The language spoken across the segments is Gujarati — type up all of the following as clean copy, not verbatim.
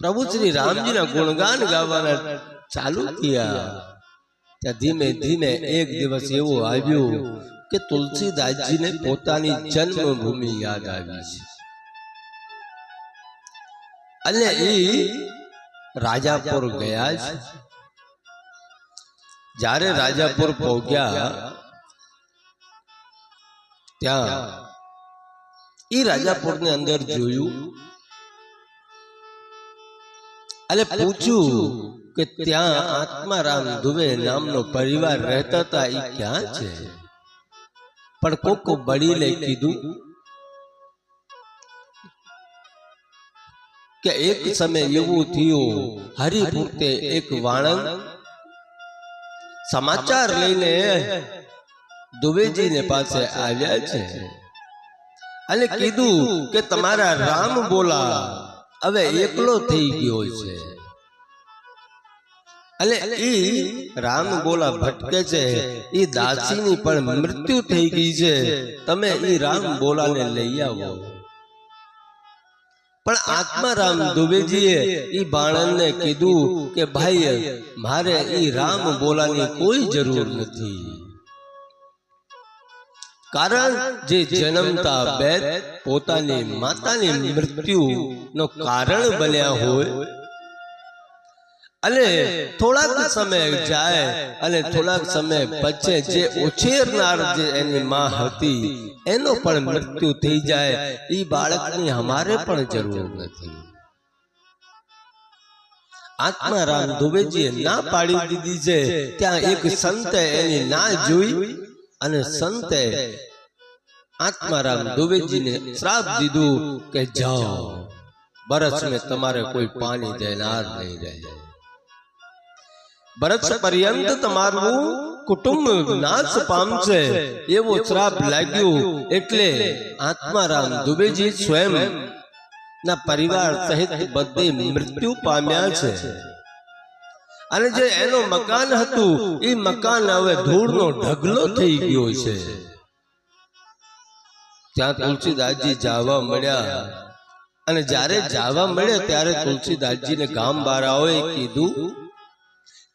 प्रभु श्री राम जी ना गुणगान गावाना चालू किया। त्या धीमे धीमे एक दिवस एवो आव्यो के तुलसीदास जी ने पोतानी जन्मभूमि याद आवी छे अने ई राजापुर गया छे। जारे राजापुर पहोंच्या त्या ई राजापुर ने अंदर जोयु अले पूछू के त्या आत्माराम दुबे नामनो परिवार रहता था ई क्या छे। पण कोको बड़ी ले कीधु के एक समय एवं थयो हरिपुर ते एक वाणंद समाचार लईने दुबेजी ने पासे आव्या छे अने कीधु के तमारा राम बोला હવે એકલો થઈ ગયો છે અને ઈ રામ બોલા ભટકે છે। ઈ દાસીની પણ મૃત્યુ થઈ ગઈ છે, તમે ઈ રામ બોલાને લઈ આવો। પણ આત્મારામ દુબેજીએ ઈ બાળણને કીધું કે ભાઈ મારે ઈ રામ બોલાની કોઈ જરૂર નથી, कारण जे जन्मता बेद पोतानी मातानी मृत्यु नो कारण बन्या होय अने थोड़ाक समय जाए अने थोड़ाक समय पछे जे उछेरनार जे एनी मां हती एनो पण मृत्यु थई जाए ई बाळकनी हमारे पण जरूर नथी। आत्माराम दुबेजीए ना पाड़ी दीधी छे। त्यां एक संते एनी ना जोई अने संते आत्माराम दुबेजी ने श्राप दीधु के जाओ बरस में तुम्हारे कोई पानी देनार नहीं रहे, बरस पर्यंत तमारू कुटुंब नाश पामशे एवो श्राप लाग्यो। एटले आत्माराम दुबेजी स्वयं ना परिवार सहित बधे मृत्यु पाम्या छे अने जे एनो मकान हतु ई मकान हवे धूळनो ढगलो थई गयो छे। त्यां तुलसीदास जी जावा मळ्या अने जारे जावा मळ्या त्यारे तुलसीदास जी ने गामवाळाओए कीधुं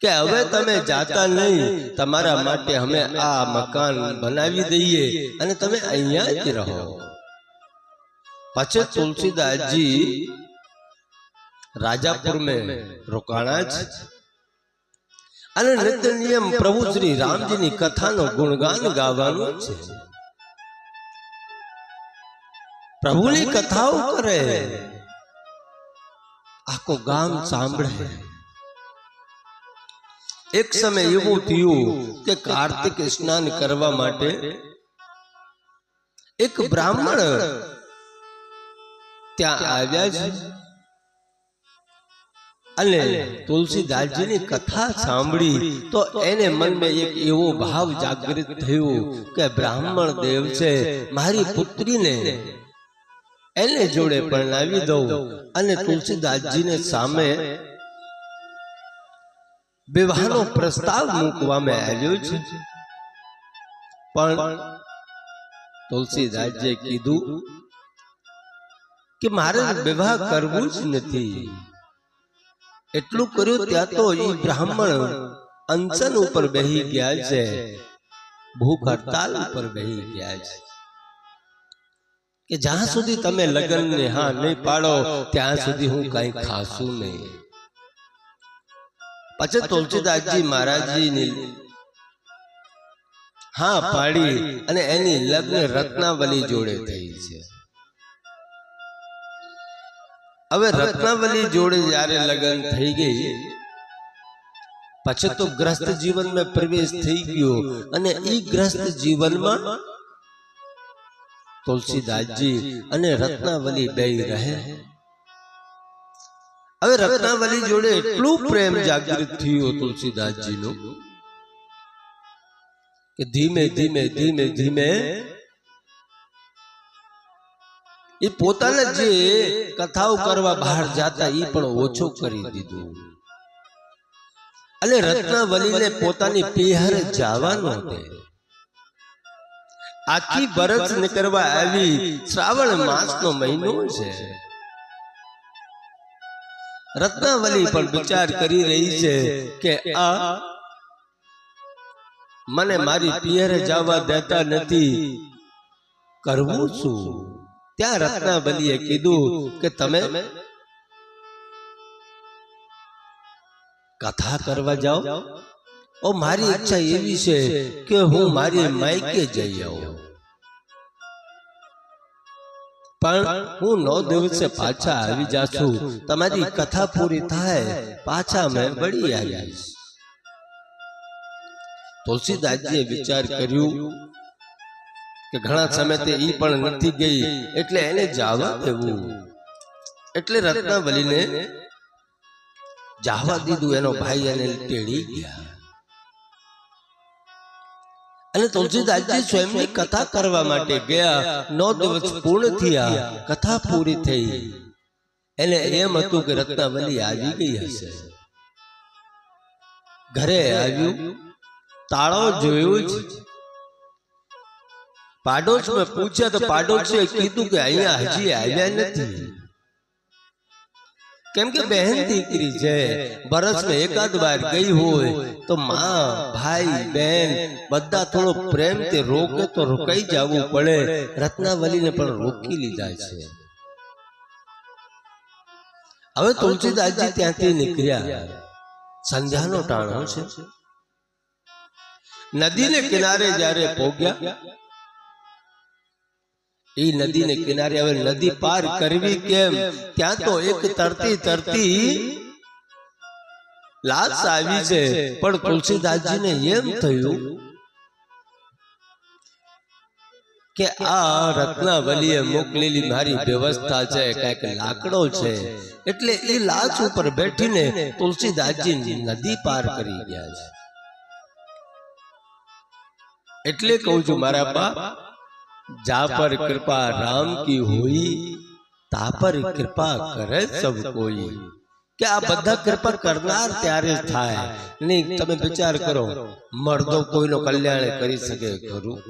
के हवे तमे जाता नहीं, तमारा माटे हमे आ मकान बनावी दईए अने तमे अहींया ज रहो। पछी तुलसीदास जी राजापुर में रोकाणा छे अने नित्य नियम प्रभु श्री राम जी नी कथा नो गुणगान गावानुं छे। प्रभु नी कथाओ करे आखो गाम सांभळे। एक समय एवुं थयुं के कार्तिक स्नान करवा माटे एक ब्राह्मण त्यां आव्या छे अने तुलसीदास जी ने कथा सांभળી तो एने मन में एक एवो भाव जागृत थयो के ब्राह्मण देव छे मारी पुत्री ने एने जोड़े परणावी दो। अने तुलसीदास जी ने सामे विवाहनो प्रस्ताव मूकवामां आव्यो छे, पण तुलसीदास जी कीधुं के मारे विवाह करवुं ज नथी। एटलू कर्यु त्या तो ई ब्राह्मण अनशन ऊपर बेही गया छे, भूख हड़ताल ऊपर बेही गया छे के ज्यां सुधी तमे लग्न ने हाँ नहीं पाड़ो त्यां सुधी हूँ कई खाशू नहीं। पछी तुलसीदास जी महाराज जी ने हाँ पाड़ी अने एनी लग्न रत्नावली जोड़े थई छे। હવે રત્નાવલી જોડે જ્યારે લગ્ન થઈ ગઈ પછી તો ગ્રસ્ત જીવનમાં પ્રવેશ થઈ ગયો અને ઈ ગ્રસ્ત જીવનમાં तुलसीदासजी अने रत्नावली बेय रहे। હવે રત્નાવલી જોડે એટલું પ્રેમ જાગૃત થયો तुलसीदासजी નો કે ધીમે ધીમે ધીમે ધીમે એ પોતાને જે કથાઓ કરવા બહાર જાતા ઈ પણ ઓછો કરી દીધું અને રત્નાવલીને પોતાની પેહર જવાનો દે। આખી બરસ નીકળવા આવી, શ્રાવણ માસનો મહિનો છે રત્નાવલી પણ વિચાર કરી રહી છે કે આ મને મારી પિયરે જવા દેતા નથી, કરવું શું? ત્યાં રત્નાવલીએ કીધું કે તમે કથા કરવા જાઓ. ઓ મારી ઈચ્છા એવી છે કે હું મારી માયકે જઈ આવું, પણ હું 9 દિવસે પાછા આવી જાશું. તમારી કથા પૂરી થાય પાછા મેં વળી આવીશ. તુલસીદાસજીએ વિચાર કર્યું કે ઘણા સમયથી ઈ પણ નથી ગઈ, એટલે એને જવા દેવું. એટલે રત્નાવલીને જવા દીધું. એનો ભાઈ એને તેડી ગયા અને તુલસીદાસજી સ્વયંની કથા કરવા માટે ગયા. 9 દિવસ પૂર્ણ થયા, કથા પૂરી થઈ. એને એમ હતું કે રત્નાવલી આવી ગઈ હશે. ઘરે આવ્યું, તાળો જોયો જ. પાડોશમાં પૂછ્યા તો પાડોશીએ કીધું કે અહીંયા હજી આવ્યા નથી, કેમ કે બહેન દીકરી છે. વર્ષમાં એકાદ વાર ગઈ હોય તો માં ભાઈ બહેન બધા થોડો પ્રેમથી રોકે તો રોકાઈ જવું પડે. રત્નાવલીને પણ રોકી લીધા છે. હવે તુલસીદાસજી ત્યાંથી નીકળ્યા. સંધ્યાનો ટાણો છે. નદીને કિનારે જ્યારે પહોંચ્યા, એ નદીને કિનારે હવે નદી પાર કરવી કેમ? ત્યાં તો એક તરતી લાશ આવી છે. પણ તુલસીદાસજીને એમ થયું કે આ રત્નાવલીએ મોકલેલી મારી વ્યવસ્થા છે, કઈક લાકડો છે. એટલે એ લાશ ઉપર બેઠીને તુલસીદાસજી નદી પાર કરી ગયા છે. એટલે કહું છું મારા બાપ, જા પર कृपा राम की हुई, ता पर कृपा करे सब कोई. કે આ બધા કૃપા કરનાર ત્યારે થાય. નહીં તમે વિચાર કરો, મર્દો કોઈનો કલ્યાણ કરી શકે ખરું?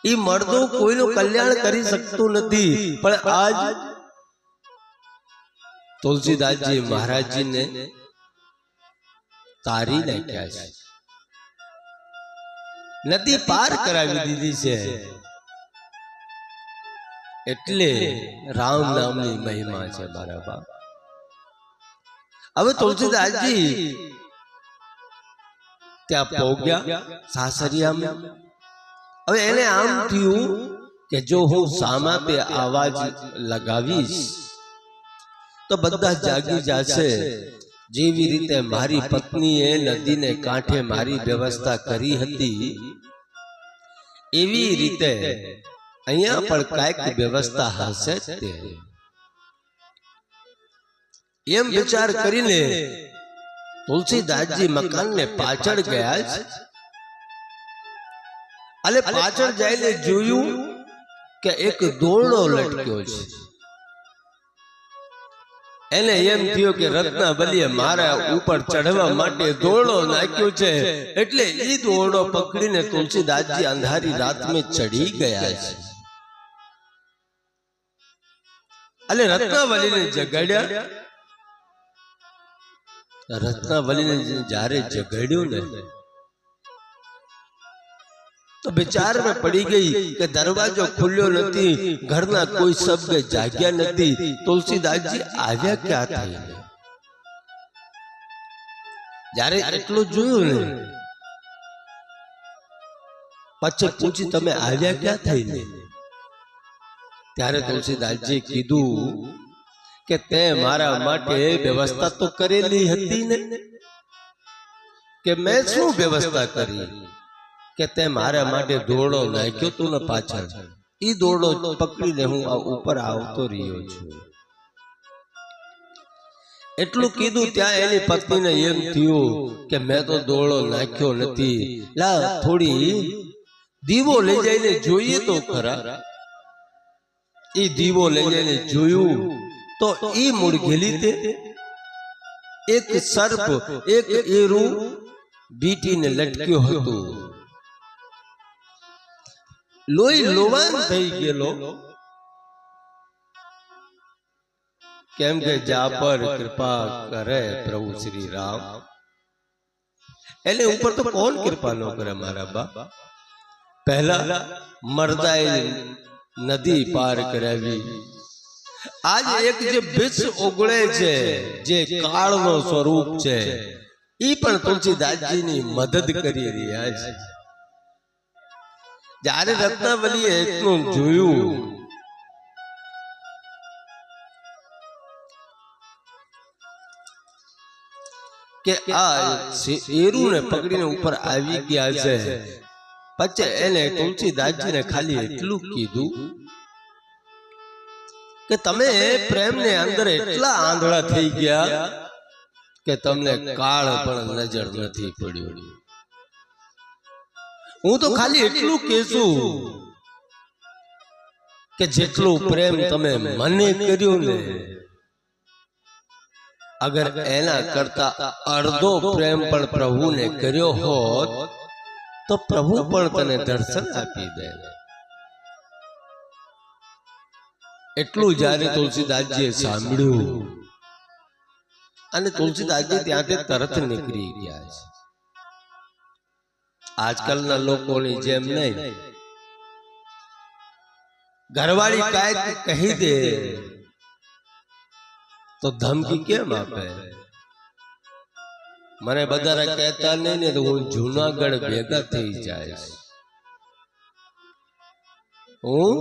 એ મર્દો કોઈનું કલ્યાણ કરી શકતું નથી. પણ આજ તુલસીદાસજી મહારાજજીને તારી નાખ્યા છે, નદી પાર કરાવી દીધી છે. એટલે રામ નામની મહિમા છે મારા બાપ. હવે તુલસીદાસજી ત્યાં પહોંચ્યા સાસરિયામાં. હવે એને આમ થયું કે જો હું સામા પે આવાજ લગાવીશ તો બધા જાગી જશે. જેવી રીતે મારી પત્નીએ નદીને કાંઠે મારી વ્યવસ્થા કરી હતી, એવી રીતે અહીંયા પણ કાંઈક વ્યવસ્થા હશે તે. એમ વિચાર કરીને તુલસીદાસજી મકાનને પાછળ ગયા છે. અને પાછળ જઈને જોયું કે એક દોરડો લટક્યો છે. એને એમ થયું કે રત્નાવલીએ મારા ઉપર ચઢવા માટે દોરડો નાખ્યો છે. એટલે એ દોરડો પકડીને તુલસીદાસજી અંધારી રાતમાં ચડી ગયા છે. અને રત્નાવલીને જગાડ્યા. રત્નાવલીને જ્યારે જગાડ્યું ને તો વિચારમાં પડી ગઈ કે દરવાજો ખુલ્યો નથી, ઘરના કોઈ સભ્ય જાગ્યા નથી. તુલસીદાસજી આવ્યા ક્યાં થઈને? જ્યારે એટલું જોયું ને પછી પૂછી તમે આવ્યા ક્યાં થઈને? ત્યારે તુલસીદાસજી કીધું કે તે મારા માટે વ્યવસ્થા તો કરેલી હતી ને. કે મેં શું વ્યવસ્થા કરી? કે તે મારા માટે દોરડો નાખ્યો તું ને પાછળ. ઈ દોરડો પકડીને હું ઉપર આવતો રહ્યો છું. એટલું કીધું ત્યાં એની પત્નીને એમ થયું કે મેં તો દોરડો નાખ્યો નથી. લા થોડી દીવો લઈ જઈને જોઈએ તો ખરા. ઈ દીવો લઈ જઈને જોયું તો ઈ મૂળઘેલી તે એક સર્પ એક એરું બીટીને લટક્યો હતો. લોહી લોવાન થઈ ગયેલો. કેમ કે જા પર કૃપા કરે પ્રભુ શ્રી રામ, એટલે ઉપર તો કોણ કૃપા ન કરે મારા બાપ? પહેલા મરદાએ નદી પાર કરાવી, આજ એક જે વિષ ઓગળે છે, જે કાળનો સ્વરૂપ છે, ઈ પણ તુલસીદાસજીની મદદ કરી રહ્યા છે. જ્યારે રત્નાવલીએ એટલું જોયું કે આ એરુને પકડીને ઉપર આવી ગયા છે, પછી એને તુલસીદાસજીને ખાલી એટલું કીધું કે તમે પ્રેમને અંદર એટલા આંધળા થઈ ગયા કે તમને કાળ પણ નજર નથી પડ્યો. હું તો ખાલી એટલું કહેશું કે જેટલું પ્રેમ તમે મને કર્યો ને, અગર એના કરતા અડધો પ્રેમ પણ પ્રભુને કર્યો હોત તો પ્રભુ પણ તને દર્શન આપી દે. એટલું જ્યારે તુલસીદાસજીએ સાંભળ્યું અને તુલસીદાસજી ત્યાંથી તરત નીકળી ગયા છે. આજકાલના લોકોની જેમ નહીં, ઘરવાળી કાંઈક કહી દે તો ધમકી કેમ આપે? મને બધા કહેતા નહીં ને તો હું જુનાગઢ ભેગા થઈ જાય, હું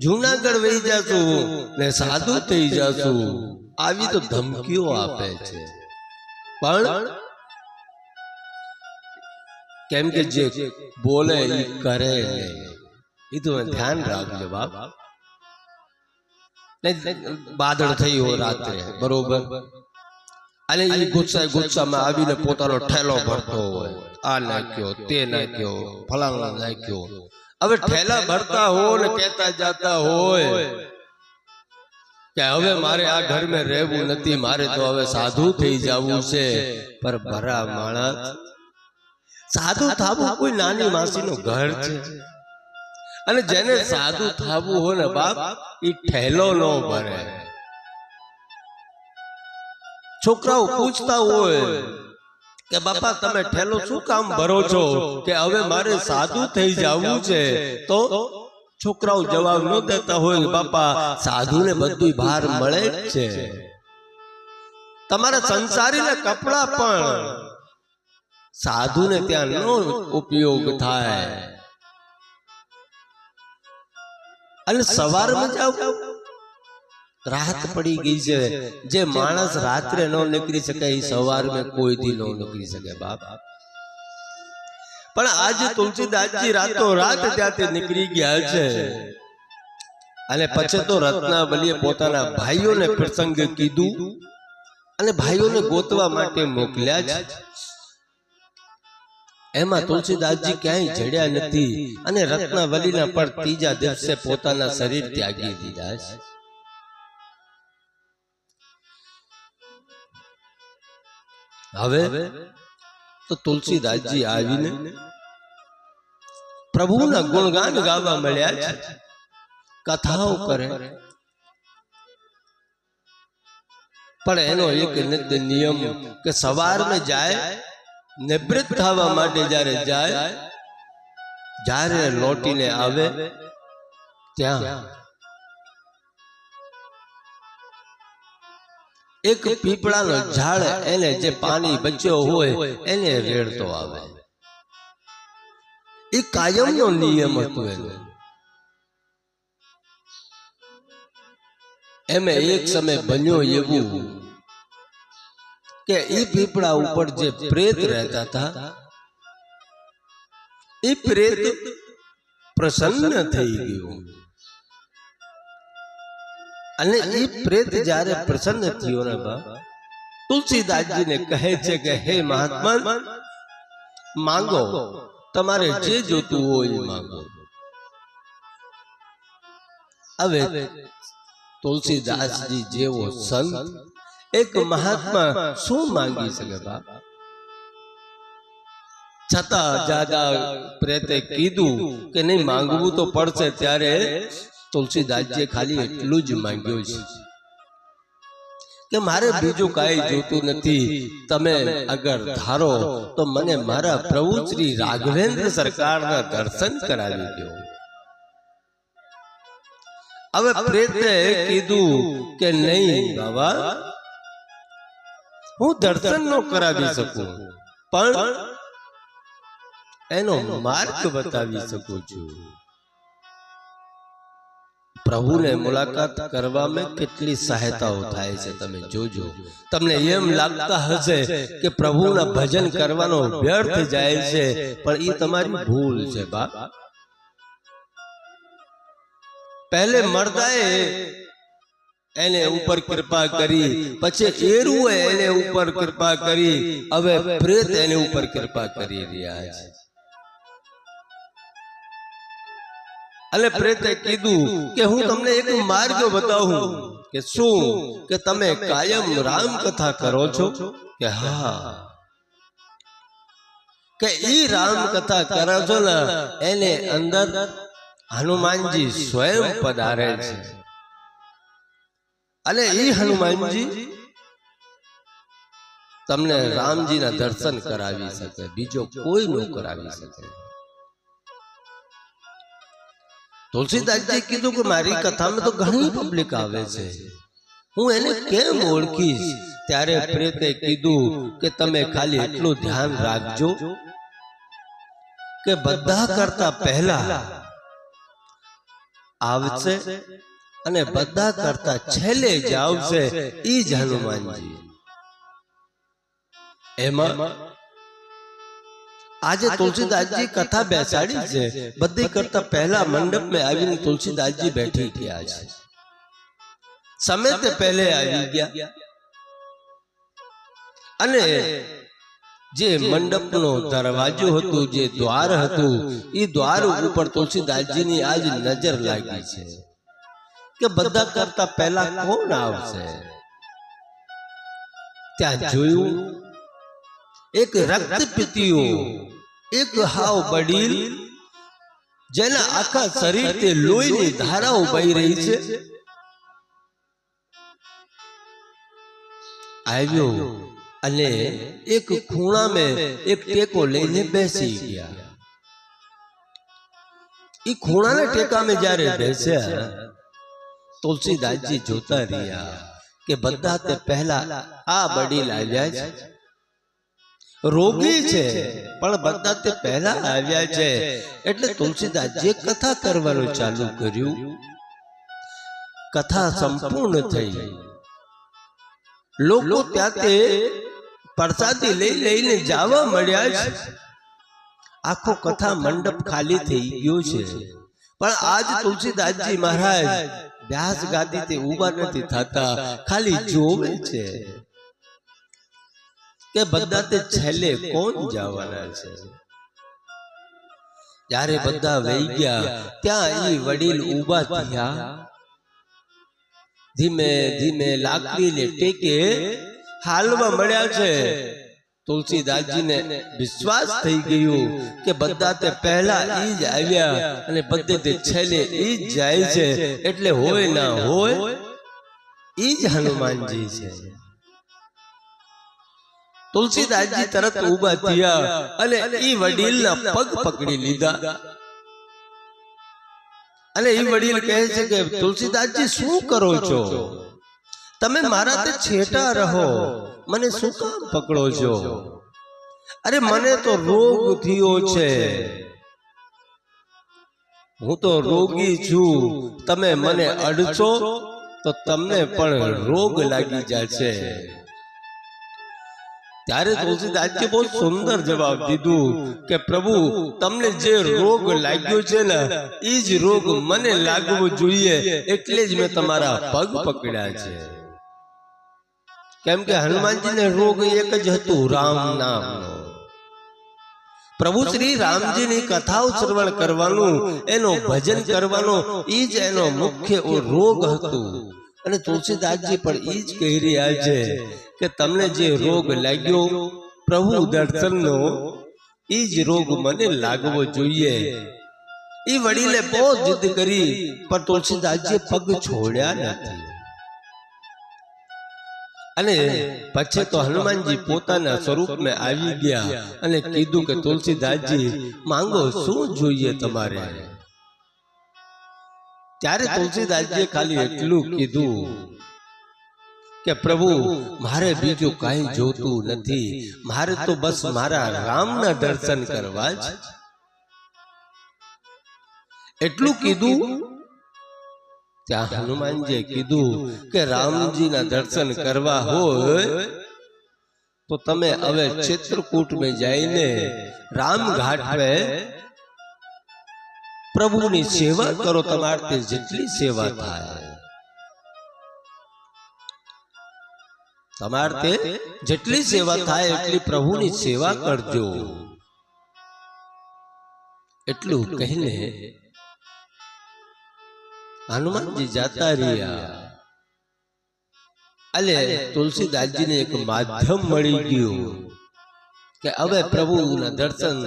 જુનાગઢ વહી જાશું ને સાધુ થઈ જાશું, આવી તો ધમકીઓ આપે છે. પણ કેમ કે જે બોલે એ કરે એ તો ધ્યાન રાખજો બાપ. બાદળ થઈ હોય રાત્રે, બરોબર, અને એ ગુસ્સામાં આવીને પોતાનો ઠેલો ભરતો હોય, આ નાખ્યો, તે નાખ્યો, ફલાણા નાખ્યો. હવે ઠેલા ભરતા હો ને કહેતા જાતા હોય કે હવે મારે આ ઘર માં રહેવું નથી, મારે તો હવે સાધુ થઈ જવું છે. પર ભરા માણસ, સાધુ થાવું કોઈ નાની માસીનું ઘર છે, અને જેને સાધુ થાવું હોય ને બાપ, એ ઠેલો ન ભરે. છોકરાઓ પૂછતા હોય કે બાપા તમે ઠેલો શું કામ ભરો છો? કે હવે મારે સાધુ થઈ જવું છે. તો છોકરાઓ જવાબ ન દેતા હોય, બાપા સાધુને બધું બહાર મળે જ છે, તમારા સંસારીના કપડા પણ સાધુને ત્યાં નો ઉપયોગ થાય. અને સવારમાં જાવ, રાત પડી ગઈ છે, જે માણસ રાત્રે ન નીકળી શકે એ સવારમાં કોઈથી ન નીકળી શકે બાપ. પણ આજે તુલસીદાસજી રાતો રાત ત્યાંથી નીકળી ગયા છે. અને પછી તો રત્નાવલીએ પોતાના ભાઈઓને પ્રસંગ કીધું અને ભાઈઓને ગોતવા માટે મોકલ્યા છે. એમાં તુલસીદાસજી ક્યાંય જડ્યા નથી અને રત્નાવલીના પર ત્રીજા દિવસે પોતાના શરીર ત્યાગી દીધા છે. હવે તો તુલસીદાસજી આવીને પ્રભુના ગુણગાન ગાવા મળ્યા છે, કથાઓ કરે. પણ એનો એક નિયમ કે સવારમાં જાય, નિવૃત્ત થવા માટે જ્યારે જાય, જ્યારે લોટીને આવે ત્યાં એક પીપળાનો ઝાડ, એને જે પાણી બચ્યો હોય એને રેડતો આવે. એ કાયમનો નિયમ હતો એનો. એમે એક સમય બન્યો એવું કે એ પીપળા ઉપર જે પ્રેત રહેતા હતા, એ પ્રેત પ્રસન્ન થઈ ગયું. અને એ પ્રેત જ્યારે પ્રસન્ન થયો ને બાપ, તુલસીદાસજીને કહે છે કે હે મહાત્મા, માંગો, તમારે જે જોતું હોય એ માંગો. હવે તુલસીદાસજી જેવો સંત, એક મહાત્મા શું માંગી શકે બાપ? છતાં દાદા પ્રેતે કીધું કે નહીં, માંગવું તો પડશે. ત્યારે તુલસીદાસજીએ ખાલી એટલું જ માંગ્યું છે કે મારે બીજું કાંઈ જોતું નથી, તમે અગર ધારો તો મને મારા પ્રભુ શ્રી રાઘવેન્દ્ર સરકારના દર્શન કરાવી દો. હવે પ્રેતે કીધું કે નહીં બાબા, હું દર્શન ન કરાવી શકું, પણ એનો માર્ગ બતાવી શકું છું. પ્રભુને મુલાકાત કરવામાં કેટલી સહાયતાઓ થાય છે તમે જોજો. તમને એમ લાગતા હશે કે પ્રભુના ભજન કરવાનો વ્યર્થ જાય છે, પણ એ તમારી ભૂલ છે બાપ. પહેલે મર્દાએ એને ઉપર કૃપા કરી, પછી એરુએ એને ઉપર કૃપા કરી, હવે પ્રેત એને ઉપર કૃપા કરી રહ્યા છે. અને પ્રેતે કીધું કે હું તમને એક માર્ગ બતાવું. કે શું? કે તમે કાયમ રામ કથા કરો છો? કે હા. કે ઈ રામ કથા કરો છો ને, એને અંદર હનુમાનજી સ્વયં પધારે છે, અને ઈ હનુમાનજી તમને રામજીના દર્શન કરાવી શકે, બીજો કોઈ ન કરાવી શકે. તુલસીદાસજી કીધું કે મારી કથામાં તો ઘણી પબ્લિક આવે છે, હું એને કેમ ઓળખીશ? ત્યારે પ્રેતે કીધું કે તમે ખાલી એટલું ધ્યાન રાખજો કે બધા કરતા પહેલા આવશે અને બધા કરતા છેલ્લે જ આવશે ઈ જ હનુમાનજી. એમાં આજે તુલસીદાસજી કથા બેસાડી છે, બધી કરતા પહેલા મંડપમાં આવીને તુલસીદાસજી બેઠી ગયા છે. સમય તે પહેલે આવી ગયા, અને જે મંડપનો દરવાજો હતો, જે દ્વાર હતું, એ દ્વાર ઉપર તુલસીદાસજીની આજ નજર લાગી છે કે બધા કરતા પહેલા કોણ આવશે. ત્યાં જોયું એક રક્તપિતીઓ, એક હાવ વડીલ, જેના આખા શરીરથી લોહીની ધારાઓ વહી રહી છે, આવ્યો અને એક ખૂણામાં એક ટેકો લઈને બેસી ગયા. એ ખૂણાના ટેકામાં જ્યારે બેસ્યા, તુલસીદાસજી જોતા રહ્યા કે બધા તે પહેલા આ વડીલ આવ્યા છે, રોગી છે પણ બધા તે પહેલા આવ્યા છે. એટલે તુલસીદાસજીએ કથા કરવાનું ચાલુ કર્યું. કથા સંપૂર્ણ થઈ, લોકો ત્યાં તે પ્રસાદી લઈને જવા મળ્યા છે. આખો કથા મંડપ ખાલી થઈ ગયો છે, પણ આજ તુલસીદાસજી મહારાજ વ્યાસ ગાદીથી ઊભા નથી થતા, ખાલી જોવે છે કે બધા તે છેલ્લે કોણ જવાના છે. જ્યારે બધા વહી ગયા, ત્યાં એ વડીલ ઊભા થયા, ધીમે ધીમે લાકડીને ટેકે હાલવા મળ્યા છે. તુલસીદાસજીને વિશ્વાસ થઈ ગયો કે બધા તે પહેલા ઈ જ આવ્યા અને બધે તે છેલ્લે ઈ જ જાય છે, એટલે હોય ના હોય ઈ જ હનુમાનજી છે. તુલસીદાસજી તરત ઊભા થયા અને ઈ વડીલના પગ પકડી લીધા. અને ઈ વડીલ કહે છે કે તુલસીદાસજી શું કરો છો? તમે મારા તે છેટા રહો, મને શું કામ પકડો છો? અરે મને તો રોગ થયો છે, હું તો રોગી છું, તમે મને અડશો તો તમને પણ રોગ લાગી જશે. ત્યારે તુલસીદાસજી બહુ સુંદર જવાબ દીધું કે પ્રભુ, તમને જે રોગ લાગ્યો છે ને, એ જ રોગ મને લાગવો જોઈએ, એટલે જ મેં તમારા પગ પકડ્યા છે. કેમ કે હનુમાનજીને રોગ એક જ હતું, રામ નામનો. પ્રભુ શ્રી રામજીની કથાઓ શ્રવણ કરવાનું, એનો ભજન કરવાનો, એ જ એનો મુખ્ય રોગ હતું. અને તુલસીદાસજી પણ એ જ કહી રહ્યા છે કે તમને જે રોગ લાગ્યો પ્રભુ દર્શનનો, એ જ રોગ મને લાગવો જોઈએ. એ વડીલે બહુ જીદ કરી, પણ તુલસીદાસજીએ પગ છોડ્યા નથી. અને પછી તો હનુમાનજી પોતાના સ્વરૂપમાં આવી ગયા અને કીધું કે તુલસીદાસજી માંગો શું જોઈએ તમારે। ત્યારે તુલસીદાસજીએ ખાલી એટલું કીધું કે પ્રભુ મારે બીજું કાંઈ જોતું નથી, મારે તો બસ મારા રામના દર્શન કરવા જ। એટલું કીધું ત્યાં હનુમાનજીએ કીધું કે રામજીના દર્શન કરવા હોય તો તમે હવે ચિત્રકૂટમાં જઈને રામઘાટ पे પ્રભુની સેવા કરો, તમારી જેટલી સેવા થાય તમારે જેટલી સેવા થાય એટલી પ્રભુની સેવા કરજો। એટલું કહીને હનુમાનજી જાતા રહ્યા। અલે તુલસીદાસજીને એક માધ્યમ મળી ગયું કે હવે પ્રભુના દર્શન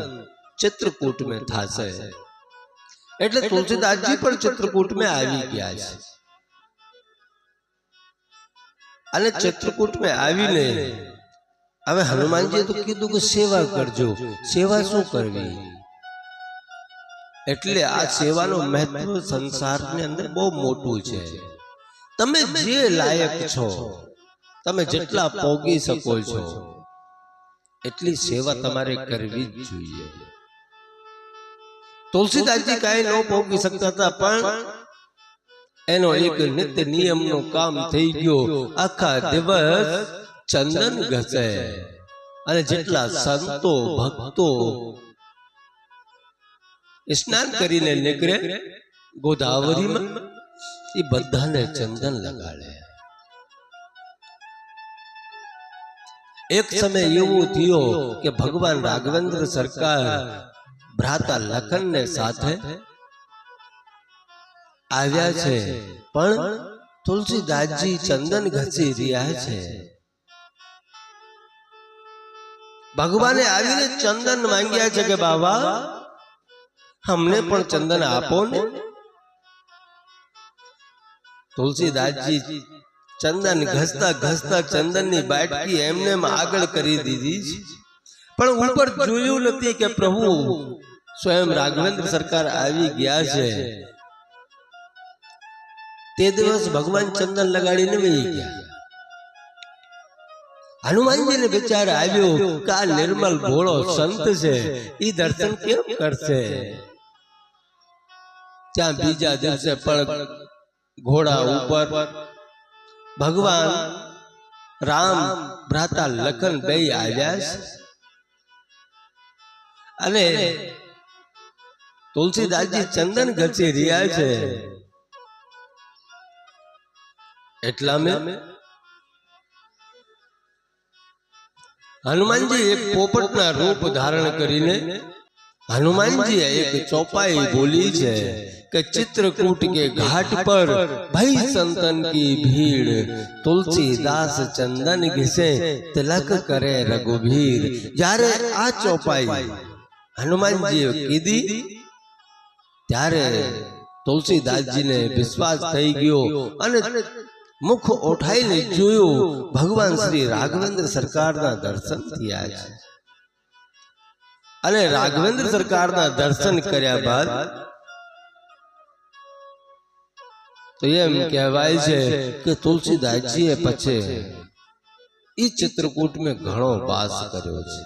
ચિત્રકૂટમાં થશે। એટલે તુલસીદાસજી પણ ચિત્રકૂટમાં આવી ગયા છે અને ચિત્રકૂટમાં આવીને હવે હનુમાનજીએ તો કીધું કે સેવા કરજો। સેવા શું કરવી? એટલે આ સેવાનો મહત્વ સંસારની અંદર બહુ મોટું છે। તમે જે લાયક છો, તમે જેટલા પોગી શકો છો એટલી સેવા તમારે કરવી જ જોઈએ। તુલસીદાસજી કાંઈ ન પોગી શકતા હતા, પણ એનો એક નિત્ય નિયમનું કામ થઈ ગયો। આખા દિવસ ચંદન ઘસે અને જેટલા સંતો ભક્તો સ્નાન કરીને નીકળે ગોદાવરીમાં એ બધાને ચંદન લગાડે। એક સમય એવો થયો કે ભગવાન રાઘવેન્દ્ર સરકાર ભ્રાતા લખનને સાથે આવ્યા છે, પણ તુલસીદાસજી ચંદન ઘસી રહ્યા છે। ભગવાને આવીને ચંદન માંગ્યા છે કે બાબા हमने पण चंदन आपो ने। तुलसीदासजी चंदन घसता घसता चंदननी बाटकी एमने आगळ करी दीधी, पण ऊपर जोयुं नथी के प्रभु स्वयं राघवेंद्र सरकार आवी गया छे। ते दिवस भगवान चंदन लगाडीने वही गया। हनुमानजी ने विचार आव्यो के आ निर्मल भोळो संत छे, ई दर्शन केम करशे। त्या बीजा दिवसे पण घोड़ा ऊपर भगवान राम भ्राता लखन बेय आव्या अने तुलसीदासजी चंदन घसी रिया छे। एटला में हनुमानजी एक पोपटना रूप धारण करीने हनुमानजी एक चौपाई बोली है कि चित्रकूट के घाट पर भई संतन की भीड़, तुलसीदास चंदन घिसे तिलक करे रघुवीर। जारे आ चौपाई हनुमानजी कीधी त्यारे तुलसीदासजी ने विश्वास थई गयो अने मुख उठाईने जोयो भगवान श्री राघवेंद्र सरकार ना दर्शन थया छे। अने राघवेंद्र सरकार ना दर्शन कर्या बाद तो एम कहेवाय छे कि तुलसीदासजीए पछे ई चित्रकूट में घणो वास कर्यो छे।